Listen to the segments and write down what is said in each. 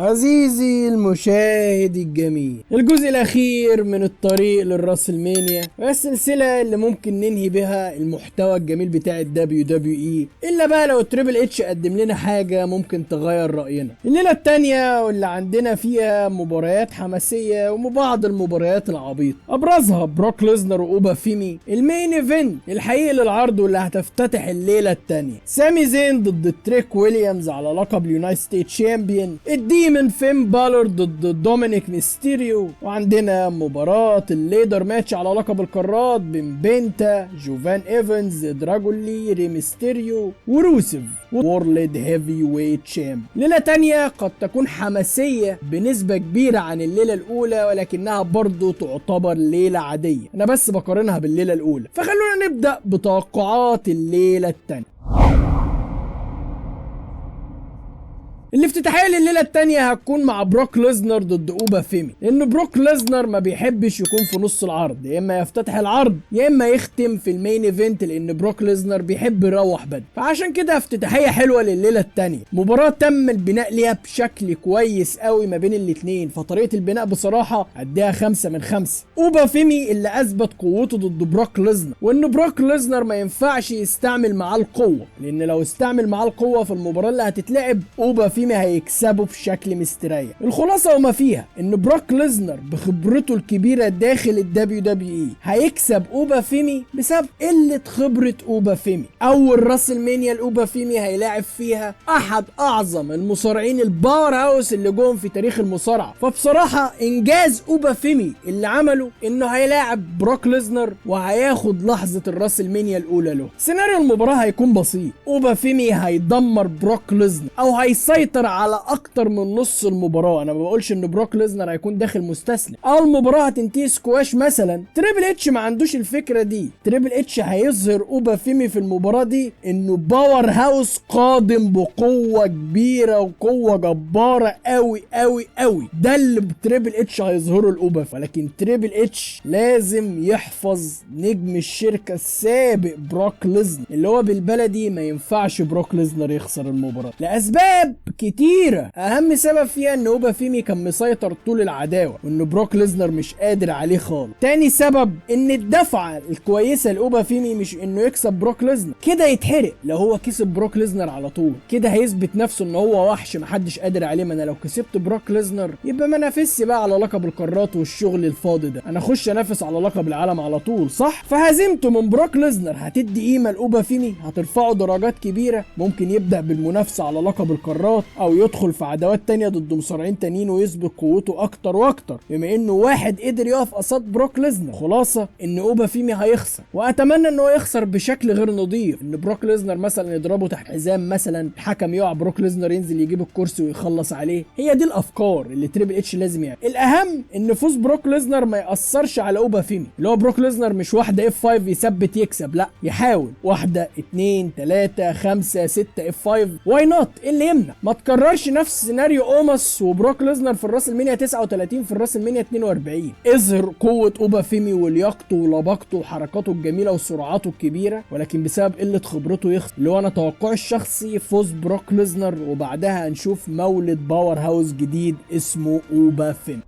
عزيزي المشاهد الجميل، الجزء الاخير من الطريق للراسلمانيا والسلسله اللي ممكن ننهي بها المحتوى الجميل بتاع الدبليو دبليو اي، الا بقى لو تريبل اتش قدم لنا حاجه ممكن تغير راينا. الليله التانية واللي عندنا فيها مباريات حماسيه وبعض المباريات العبيطه، ابرزها بروك ليزنر واوبا فيمي، المين ايفنت الحقيقي للعرض واللي هتفتتح الليله التانية، سامي زين ضد تريك ويليامز على لقب اليونايتد ستيت شامبيون، الديمن فين بالور ضد دومينيك ميستيريو، وعندنا مباراة الليدر ماتش على لقب القارات بين بنتا، جوفان ايفنز، دراجون لي، ري ميستيريو، وروسيف وورلد هيفي ويت شامب. ليلة تانية قد تكون حماسية بنسبة كبيرة عن الليلة الأولى، ولكنها برضو تعتبر ليلة عادية، أنا بس بقارنها بالليلة الأولى. فخلونا نبدأ بتوقعات الليلة التانية. الافتتاحيه لليله الثانيه هتكون مع بروك ليزنر ضد اوبا فيمي، لان بروك ليزنر ما بيحبش يكون في نص العرض، يا اما يفتتح العرض يا اما يختم في المين ايفنت، لان بروك ليزنر بيحب يروح بدري. فعشان كده افتتاحيه حلوه لليله الثانيه، مباراه تم البناء ليها بشكل كويس قوي ما بين الاثنين، فطريقه البناء بصراحه اديها 5 من 5. اوبا فيمي اللي اثبت قوته ضد بروك ليزنر، وان بروك ليزنر ما ينفعش يستعمل معاه القوه، لان لو استعمل معاه القوه في المباراه اللي هتتلعب اوبا فيمي هيكسبه بشكل مستريح. الخلاصه وما فيها ان بروك ليزنر بخبرته الكبيره داخل الدبليو دبليو اي هيكسب اوبا فيمي بسبب قله خبره اوبا فيمي. اول راسلمانيا لاوبا فيمي هيلاعب فيها احد اعظم المصارعين الباور هاوس اللي جم في تاريخ المصارعه، فبصراحه انجاز اوبا فيمي اللي عمله انه هيلاعب بروك ليزنر وهياخد لحظه الراسلمانيا الاولى له. سيناريو المباراه هيكون بسيط، اوبا فيمي هيدمر بروك ليزنر او هيسيطر على اكتر من نص المباراه. انا ما بقولش ان بروك ليزنر هيكون داخل مستسلم او المباراه هتنتهي سكواش مثلا. تريبل اتش ما عندوش الفكره دي، تريبل اتش هيظهر اوبا فيمي في المباراه دي انه باور هاوس قادم بقوه كبيره وقوه جباره قوي قوي قوي، ده اللي تريبل اتش هيظهره لاوبا. ولكن تريبل اتش لازم يحفظ نجم الشركه السابق بروك ليزنر، اللي هو بالبلدي ما ينفعش بروك ليزنر يخسر المباراه لاسباب كتيرة، اهم سبب فيها ان اوبا فيمي كان مسيطر طول العداوة وان بروك ليزنر مش قادر عليه خالص. تاني سبب ان الدفعة الكويسة لاوبا فيمي مش انه يكسب بروك ليزنر، كده يتحرق. لو هو كسب بروك ليزنر على طول كده هيثبت نفسه ان هو وحش محدش قادر عليه، ما انا لو كسبت بروك ليزنر يبقى ما نافسش بقى على لقب القارات والشغل الفاضي ده، انا اخش انافس على لقب العالم على طول، صح؟ فهزيمته من بروك ليزنر هتدي قيمة لاوبا فيمي، هترفعه درجات كبيرة، ممكن يبدأ بالمنافسة على لقب القارات او يدخل في عداوات تانية ضد مصارعين تانيين ويثبت قوته اكتر واكتر، بما انه واحد قدر يقف قصاد بروك ليزنر. خلاصة ان اوبا فيمي هيخسر، واتمنى انه يخسر بشكل غير نظيف، ان بروك ليزنر مثلا يضربه تحت حزام، مثلا الحكم يقع بروك ليزنر ينزل يجيب الكرسي ويخلص عليه. هي دي الافكار اللي تريبل اتش لازم يعمل. الاهم ان فوز بروك ليزنر ما ياثرش على اوبا فيمي، اللي هو بروك ليزنر مش واحده اف 5 يثبت يكسب، لا يحاول 1 2 3 5 6 اف 5، واي نوت؟ ايه اللي يمنع؟ ما تكررش نفس سيناريو اوماس وبروك ليزنر في الراسلمانيا 39 في الراسلمانيا 42. اظهر قوه اوبا فيمي ولياقته ولباقته وحركاته الجميله وسرعاته الكبيره، ولكن بسبب قله خبرته يخسر، اللي هو انا توقعي الشخصي فوز بروك ليزنر، وبعدها هنشوف مولد باور هاوس جديد اسمه اوبا فيمي.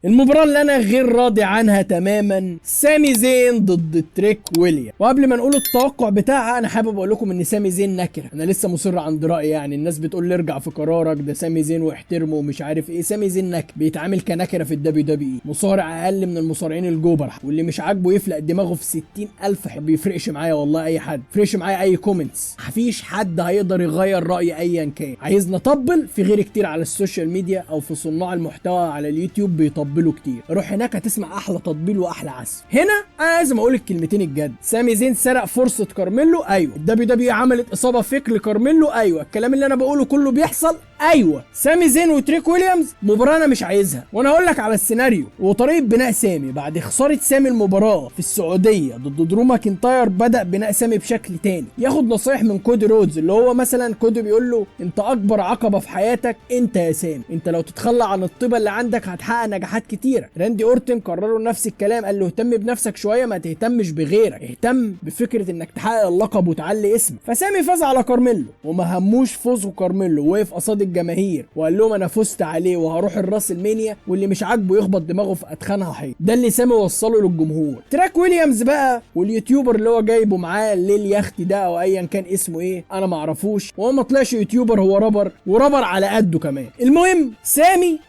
المباراة اللي انا غير راضي عنها تماما، سامي زين ضد تريك ويليام. وقبل ما نقول التوقع بتاعها انا حابب اقول لكم ان سامي زين نكره، انا لسه مصر عند رايي، يعني الناس بتقول لي ارجع في قرارك، ده سامي زين واحترمه ومش عارف ايه. سامي زين نكره، بيتعامل كنكره في الدبليو دبليو اي، مصارع اقل من المصارعين الجوبر، واللي مش عاجبه يفلق دماغه في 60,000 بيفرقش معايا والله، اي حد فرقش معايا اي كومنتس، مفيش حد هيقدر يغير رايي ايا كان. عايز نطبل في غير كتير على السوشيال ميديا او في صناع المحتوى على اليوتيوب بيطبلوا كتير، روح هناك هتسمع احلى تطبيل واحلى عزف. هنا انا لازم اقول الكلمتين الجد، سامي زين سرق فرصه كارميلو، ايوه. الدبليو دبليو عملت اصابه فيك لكارميلو، ايوه. الكلام اللي انا بقوله كله بيحصل، ايوه. سامي زين وتريك ويليامز مباراه انا مش عايزها، وانا هقول لك على السيناريو وطريقه بناء سامي. بعد خساره سامي المباراه في السعوديه ضد درو ماكنتاير، بدا بناء سامي بشكل تاني، ياخد نصايح من كودي رودز، اللي هو مثلا كودي بيقول له انت اكبر عقبه في حياتك انت يا سامي، انت لو تتخلى عن الطيبه اللي عندك هتحقق نجاحات افتتاحات كتيره. راندي اورتن قرروا نفس الكلام، قال له اهتم بنفسك شويه، ما تهتمش بغيرك، اهتم بفكره انك تحقق اللقب وتعلي اسمك. فسامي فاز على كارميلو وما هموش فوزه كارميلو، وقف قصاد الجماهير وقال لهم انا فزت عليه وهروح الراس المانيا، واللي مش عاجبه يخبط دماغه في اتخانها حيط. ده اللي سامي وصله للجمهور. تراك ويليامز بقى واليوتيوبر اللي هو جايبه معاه الليل يختي ده او ايا كان اسمه ايه انا ما اعرفوش، وهو ما طلعش يوتيوبر، هو رابر ورابر على قده كمان. المهم سامي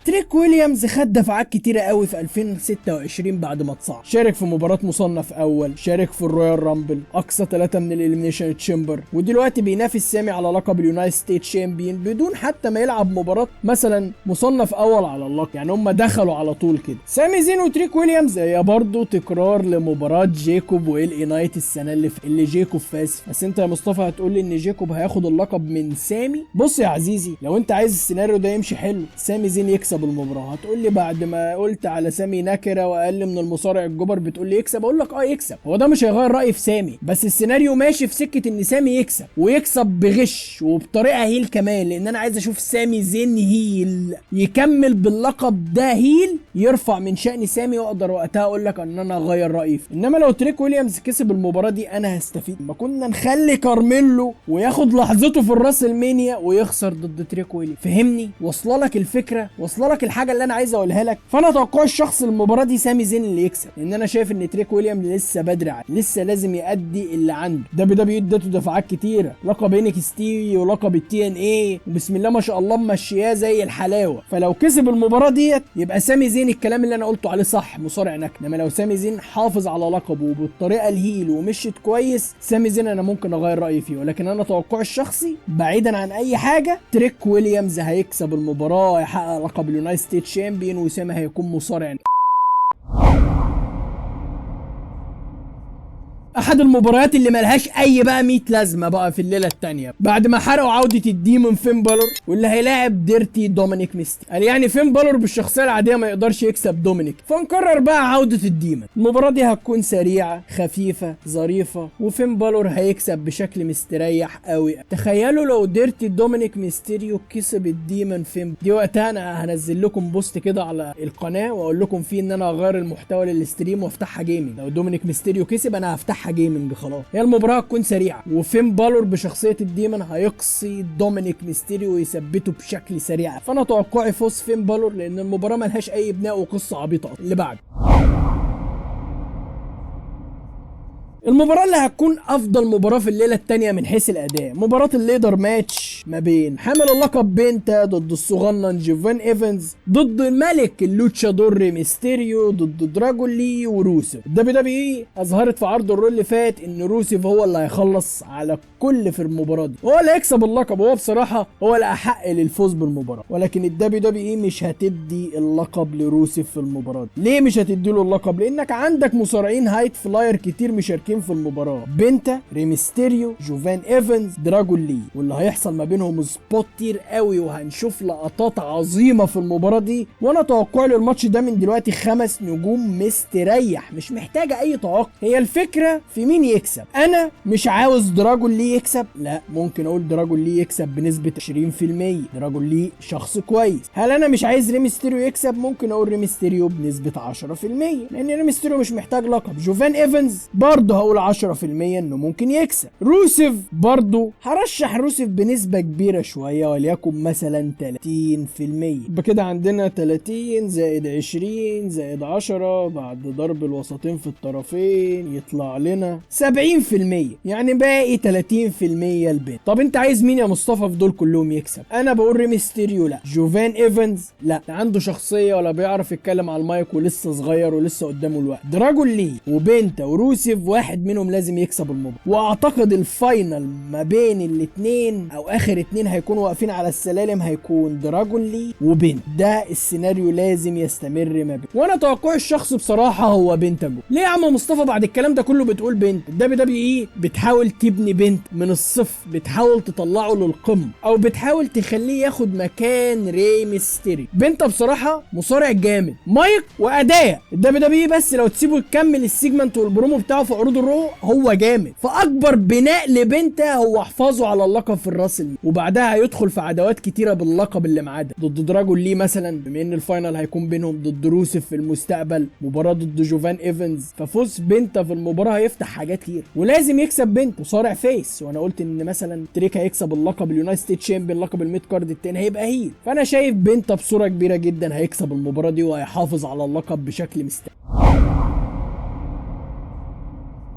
تريك ويليامز خد دفعات كتيره قوي في 2026 بعد ما اتصعد. شارك في مباراه مصنف اول، شارك في الرويال رامبل، اقصى 3 من الاليمينيشن تشامبر، ودلوقتي بينافس سامي على لقب اليونايتد ستيت شامبيون بدون حتى ما يلعب مباراه مثلا مصنف اول على اللقب. يعني هم دخلوا على طول كده. سامي زين وتريك ويليامز هي برضه تكرار لمباراه جيكوب والاي نايت السنه اللي جيكوب فاز. بس انت يا مصطفى هتقول لي ان جيكوب هياخد اللقب من سامي؟ بص يا عزيزي، لو انت عايز السيناريو ده يمشي حلو سامي زين يكسب المباراه. هتقول لي بعد ما قلت على سامي نكره واقل من المصارع الجبر بتقول لي يكسب؟ اقول لك يكسب. هو ده مش هيغير رايي في سامي، بس السيناريو ماشي في سكه ان سامي يكسب ويكسب بغش وبطريقه هيل كمان، لان انا عايز اشوف سامي زين هيل يكمل باللقب ده هيل يرفع من شأن سامي، واقدر وقتها اقول لك ان انا اغير رايي فيه. انما لو تريك ويليامز كسب المباراه دي انا هستفيد. ما كنا نخلي كارميلو وياخد لحظته في الراس المانيا ويخسر ضد تريك ويليامز. فهمني؟ واصله لك الفكره؟ واصله لك الحاجه اللي انا عايز اقولها لك؟ فانا توقعي الشخص المباراه دي سامي زين اللي يكسب، لان انا شايف ان تريك ويليامز لسه بدري عليه، لسه لازم يأدي اللي عنده. دبليو ادته دفعات كتيره، لقب NXT ولقب TNA، وبسم الله ما شاء الله ماشياه زي الحلاوه. فلو كسب المباراه ديت يبقى سامي زين الكلام اللي انا قلته عليه صح، مصارع نكد. انما لو سامي زين حافظ على لقبه وبالطريقه الهيل ومشيت كويس، سامي زين انا ممكن اغير رايي فيه. ولكن انا توقعي الشخصي بعيدا عن اي حاجه تريك ويليامز هيكسب المباراه، هيحقق لقب اليونايتد ستيت شامبيون، وسامي هيكون مصارع. احد المباريات اللي ملهاش اي بقى 100 لازمه بقى في الليله الثانيه، بعد ما حرقوا عوده الديمون فين بالور واللي هيلاعب ديرتي دومينيك ميستي. قال يعني فين بالور بالشخصيه العاديه ما يقدرش يكسب دومينيك، فنقرر بقى عوده الديمون. المباراه دي هتكون سريعه خفيفه ظريفه، وفين بالور هيكسب بشكل مستريح قوي. تخيلوا لو ديرتي دومينيك ميستيريو كسب الديمون فين. دي وقتها انا هنزل لكم بوست كده على القناه واقول لكم فيه ان انا هغير المحتوى للستريم وافتحها جيمنج. لو دومينيك ميستيريو كسب انا هفتحها جيمنج خلاص. هي المباراه هتكون سريعه، وفين بالور بشخصيه الديمون هيقصي دومينيك ميستيريو ويثبته بشكل سريع. فانا توقعي فوز فين بالور، لان المباراه ملهاش اي بناء وقصه عبيطه. اللي بعد المباراة اللي هتكون أفضل مباراة في الليلة التانية من حيث الأداء، مباراة الليدر ماتش ما بين حامل اللقب بينتا ضد الصغنن جوفان إيفنز ضد الملك اللوتشادور ريمستيريو ضد دراجون لي وروسيف. WWE أظهرت في عرض الرول اللي فات إن روسيف هو اللي هيخلص على كل في المباراة دي، هو اللي هيكسب اللقب، وهو بصراحة هو اللي أحق للفوز بالمباراة. ولكن WWE مش هتدي اللقب لروسيف في المباراة دي. ليه مش هتديله اللقب؟ لأنك عندك مصارعين هايت فلاير كتير مشاركين في المباراة، بينتا، ريمستيريو، جوفان إيفنز، دراجون لي، واللي هيحصل ما بينهم سبوت كتير قوي، وهنشوف لقطات عظيمة في المباراة دي. وانا توقعي للماتش ده من دلوقتي 5 نجوم مستريح، مش محتاجة اي توقع. هي الفكرة في مين يكسب. انا مش عاوز دراجون لي يكسب، لا، ممكن اقول دراجون لي يكسب بنسبة 20%. دراجون لي شخص كويس. هل انا مش عايز ريمستيريو يكسب؟ ممكن اقول ريمستيريو بنسبة 10%، لان ريمستيريو مش محتاج لقب. جوفان إيفنز برضه هقول 10% انه ممكن يكسب. روسيف برضه هرشح روسيف بنسبة كبيرة شوية، وليكن مثلا 30%. بكده عندنا 30 زائد 20 زائد 10 بعد ضرب الوسطين في الطرفين يطلع لنا 70%، يعني باقي 30% البيت. طب انت عايز مين يا مصطفى في دول كلهم يكسب؟ انا بقول ريمستيريو لا، جوفان إيفنز لا، عنده شخصية ولا بيعرف يتكلم على المايك ولسه صغير ولسه قدامه الوقت. دراجون لي وبينتا وروسيف واحد منهم لازم يكسب المباراة. واعتقد الفاينل ما بين الاثنين او اخر اتنين هيكونوا واقفين على السلالم هيكون دراجون لي وبنت. ده السيناريو لازم يستمر ما بين. وانا توقعي الشخصي بصراحة هو بنتاجو. ليه يا عم مصطفى بعد الكلام ده كله بتقول بنت؟ WWE بتحاول تبني بنت من الصفر، بتحاول تطلعه للقمة، او بتحاول تخليه ياخد مكان ري ميستيري. بنت بصراحة مصارع جامد، مايك واداء. WWE بس لو تسيبه يكمل السيجمنت والبرومو بتاعه في عروض رو هو جامد، فاكبر بناء لبنتا هو حفاظه على اللقب في الراس المال، وبعدها هيدخل في عداوات كتيره باللقب اللي معاه ده، ضد دراجون لي مثلا، بما ان الفاينل هيكون بينهم، ضد روسف في المستقبل، مباراه ضد جوفان ايفنز. ففوز بنتا في المباراه هيفتح حاجات كتير، ولازم يكسب بنتا وصارع فيس. وانا قلت ان مثلا تريك هيكسب اللقب اليونايتد ستيت شامبيون، لقب الميد كارد التاني هيبقى هيل. فانا شايف بنتا بصوره كبيره جدا هيكسب المباراه دي وهيحافظ على اللقب بشكل مستمر.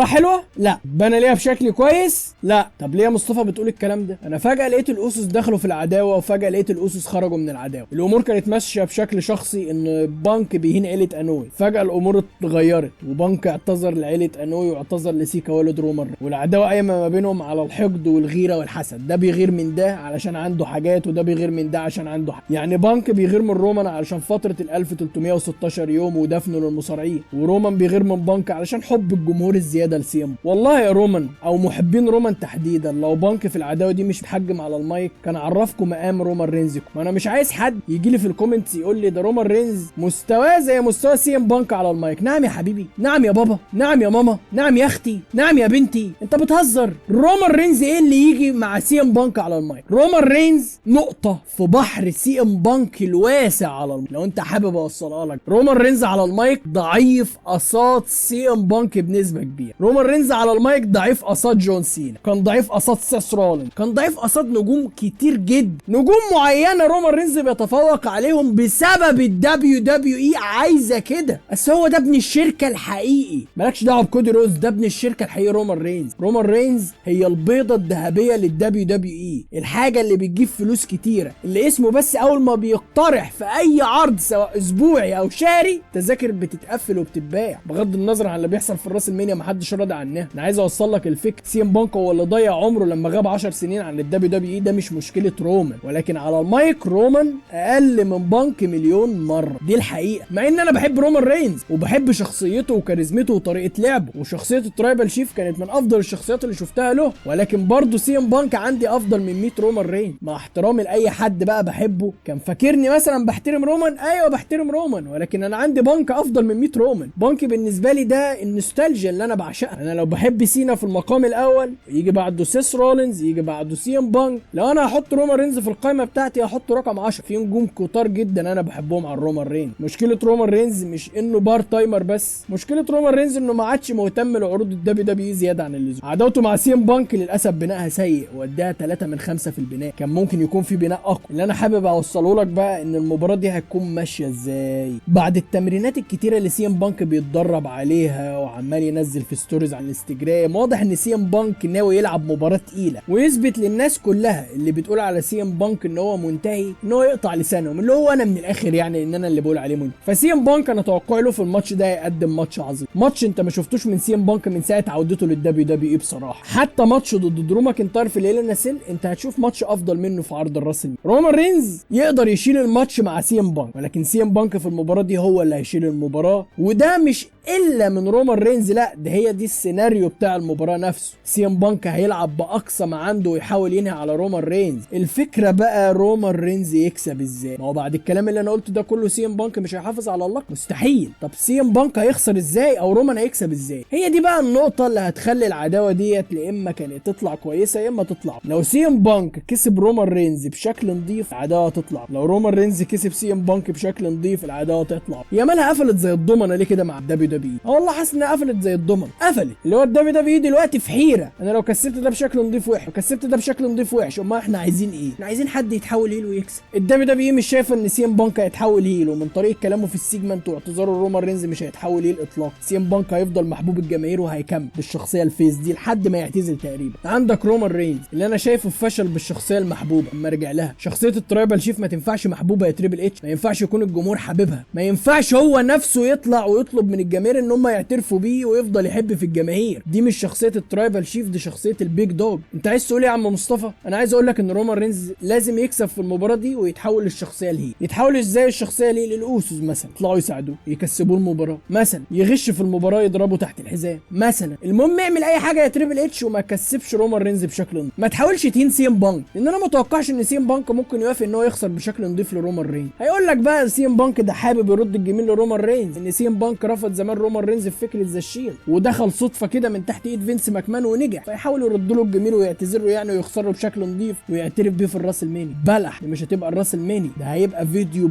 حلوه؟ لا. بنى ليها بشكل كويس؟ لا. طب ليه يا مصطفى بتقول الكلام ده؟ انا فجاه لقيت الاوسوس دخلوا في العداوه، وفجاه لقيت الاوسوس خرجوا من العداوه. الامور كانت ماشيه بشكل شخصي ان بانك بيهين عيله انوي، فجاه الامور اتغيرت وبانك اعتذر لعيله انوي واعتذر لسيكا والد رومان، والعداوه قايمه ما بينهم على الحقد والغيره والحسد. ده بيغير من ده علشان عنده حاجات، وده بيغير من ده عشان عنده حاجة. يعني بانك بيغير من رومان علشان فتره ال 1316 يوم ودفنه للمصارعين، ورومان بيغير من بانك علشان حب الجمهور الزياده لسيم. والله يا رومان او محبين رومان تحديدا، لو بانك في العداوه دي مش بيتحجم على المايك كان عرفكم مقام رومان رينز. ما انا مش عايز حد يجي لي في الكومنتس يقول لي ده رومان رينز مستواه زي مستوى سيم بانك على المايك. نعم يا حبيبي، نعم يا بابا، نعم يا ماما، نعم يا اختي، نعم يا بنتي، انت بتهزر. رومان رينز ايه اللي يجي مع سيم بانك على المايك؟ رومان رينز نقطه في بحر سيم بانك الواسع على المايك. لو انت حابب اوصلها لك، رومان رينز على المايك ضعيف قصاد سيم بانك بنسبه كبيره. رومان رينز على المايك ضعيف قصاد جون سينا، كان ضعيف قصاد سيس رولين، كان ضعيف قصاد نجوم كتير جدا. نجوم معينه رومان رينز بيتفوق عليهم بسبب الدبليو دبليو اي عايزه كده، بس هو ده ابن الشركه الحقيقي. مالكش دعوه بكودي روز، ده ابن الشركه الحقيقي رومان رينز. رومان رينز هي البيضه الذهبيه للدبليو دبليو اي، الحاجه اللي بتجيب فلوس كتيره، اللي اسمه بس اول ما بيقترح في اي عرض سواء اسبوعي او شهري تذاكر بتتقفل وبتتباع، بغض النظر عن اللي بيحصل في الراس المانيا محدش راضي عنها. انا عايز اوصل لك الفكره، سيم بانك هو اللي ضيع عمره لما غاب 10 سنين عن الدبليو دبليو اي. ده مش مشكله رومان، ولكن على المايك رومان اقل من بانك مليون مره، دي الحقيقه. مع ان انا بحب رومان رينز وبحب شخصيته وكاريزمته وطريقه لعبه، وشخصيه الترايبال شيف كانت من افضل الشخصيات اللي شفتها له، ولكن برضه سيم بانك عندي افضل من 100 رومان رينز. مع احترامي لاي حد بقى بحبه كان فاكرني مثلا بحترم رومان، ايوه بحترم رومان، ولكن انا عندي بانك افضل من 100 رومان. بانك بالنسبه لي ده النوستالجيا اللي انا بعشقها. انا لو بحب سينا في المقام الاول، يجي بعده سيس رولينز، يجي بعده سيم بانك. لو انا هحط رومان رينز في القائمه بتاعتي هحط رقم 10. في نجوم كتار جدا انا بحبهم على رومان رينز. مشكله رومان رينز مش انه بار تايمر بس، مشكله رومان رينز انه ما عادش مهتم لعروض الدبليو دبليو زياده عن اللزوم. عداوته مع سيم بانك للاسف بنائها سيء، واداها 3 من 5 في البناء، كان ممكن يكون في بناء اقوى. اللي انا حابب اوصله لك بقى ان المباراه دي هتكون ماشيه ازاي بعد التمرينات الكتيره اللي سيم بانك بيتدرب عليها وعمال ينزل في ستوريز على الانستجرام. واضح ان سيم بانك ناوي يلعب مباراه تقيله ويثبت للناس كلها اللي بتقول على سيم بانك ان هو منتهي ان هو يقطع لسانهم، اللي هو انا من الاخر يعني ان انا اللي بقول عليه منتهي. فسيم بانك انا توقعي له في الماتش ده يقدم ماتش عظيم، ماتش انت ما شفتوش من سيم بانك من ساعه عودته للدبليو دبليو اي بصراحه. حتى ماتش ضد درو ماكنتاير في ليله ناسيل انت هتشوف ماتش افضل منه في عرض الراس المال. رومان رينز يقدر يشيل الماتش مع سيم بانك، ولكن سيم بانك في المباراه دي هو اللي هيشيل المباراه، وده مش الا من رومان رينز، لا ده هي دي السيناريو بتاع المباراه نفسه. سيم بانك هيلعب باقصى ما عنده ويحاول ينهي على رومان رينز. الفكره بقى رومان رينز يكسب ازاي؟ ما هو بعد الكلام اللي انا قلته ده كله سيم بانك مش هيحافظ على اللقب، مستحيل. طب سيم بانك هيخسر ازاي او رومان هيكسب ازاي؟ هي دي بقى النقطه اللي هتخلي العداوه ديت يا اما كانت تطلع كويسه يا اما تطلع. لو سيم بانك كسب رومان رينز بشكل نظيف العداوه تطلع، لو رومان رينز كسب سيم بانك بشكل نظيف العداوه تطلع. يا مالها قفلت زي الضمنه ليه كده مع الدبليو دبليو اي؟ والله حاسس انها قفلت زي الضمنه، قفلت. اللي هو الدبليو دبليو اي دلوقتي في حيره، انا لو كسبت ده بشكل نظيف وحش وكسبت ده بشكل نظيف وحش، امال احنا عايزين ايه؟ احنا عايزين حد يتحول هيل ويكسب. الدبليو دبليو اي مش شايفه ان سيم بانك هيتحول هيل، ومن طريقه كلامه في السيجمنت واعتذاره رومان رينز مش هيتحول هيل اطلاقا. سيم بانك هيفضل محبوب الجماهير وهيكمل بالشخصيه الفيس دي لحد ما يعتزل تقريبا. عندك رومان رينز اللي انا شايفه فشل بالشخصيه المحبوبه، اما ارجع لها شخصيه الترايبال شيف ما تنفعش محبوبه يا تريبل اتش، ما ينفعش يكون الجمهور حاببها، ما ينفعش هو نفسه يطلع ويطلب من الجماهير ان هم يعترفوا بيه ويفضل يحب في الجماهير. دي مش شخصيه الترايبال شيف، دي شخصيه البيج دوج. انت عايز تقول ايه يا عم مصطفى؟ انا عايز اقول لك ان رومان رينز لازم يكسب في المباراه دي ويتحول للشخصيه الهي. يتحول ازاي الشخصيه الهي؟ للاوسوس مثلا يطلعوا يساعدوه يكسبوه المباراه، مثلا يغش في المباراه يضربه تحت الحزام مثلا. المهم اعمل اي حاجه يا تريبل اتش وما تكسبش رومان رينز بشكل نظيف. ما تحاولش تهين سيم بانك، لان انا ما اتوقعش ان سيم بانك ممكن يوافق ان هو يخسر بشكل نظيف لرومان رينز. هيقول لك بقى سيم بانك ده حابب يرد الجميل لرومان رينز، ان سيم بانك رفض زمان رومان رينز في فكره ذا شيلد ودخل دخل صدفه كده من تحت ايد فينس ماكمان ونجح، فيحاولوا يردوا له الجميل ويعتذروا يعني ويخسروا بشكل نظيف ويعترف بيه في الراس الماني. بلح، دي مش هتبقى الراس الماني، ده هيبقى فيديو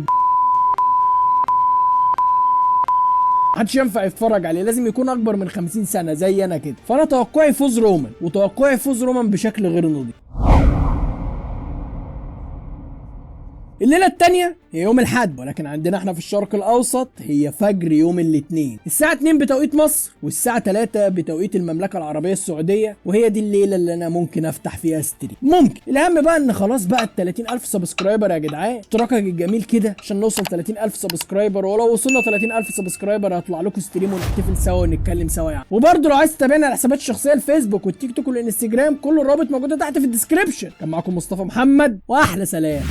محدش ينفع يتفرج عليه، لازم يكون اكبر من 50 سنه زي انا كده. فانا توقعي فوز رومان، وتوقعي فوز رومان بشكل غير نظيف. الليله الثانيه هي يوم الاحد، ولكن عندنا احنا في الشرق الاوسط هي فجر يوم الاثنين الساعه 2 بتوقيت مصر والساعه 3 بتوقيت المملكه العربيه السعوديه. وهي دي الليله اللي انا ممكن افتح فيها ستريم. ممكن الاهم بقى ان خلاص بقى ال 30000 سبسكرايبر يا جدعان. اشتراكك الجميل كده عشان نوصل 30000 سبسكرايبر، ولو وصلنا 30000 سبسكرايبر هطلع لكم ستريم ونحتفل سوا ونتكلم سوا يعني. وبرده لو عايز تتابعنا على حسابات الشخصيه الفيسبوك والتيك توك والانستجرام، كل الرابط موجوده تحت في الديسكربشن. كان معاكم مصطفى محمد، واحلى سلام.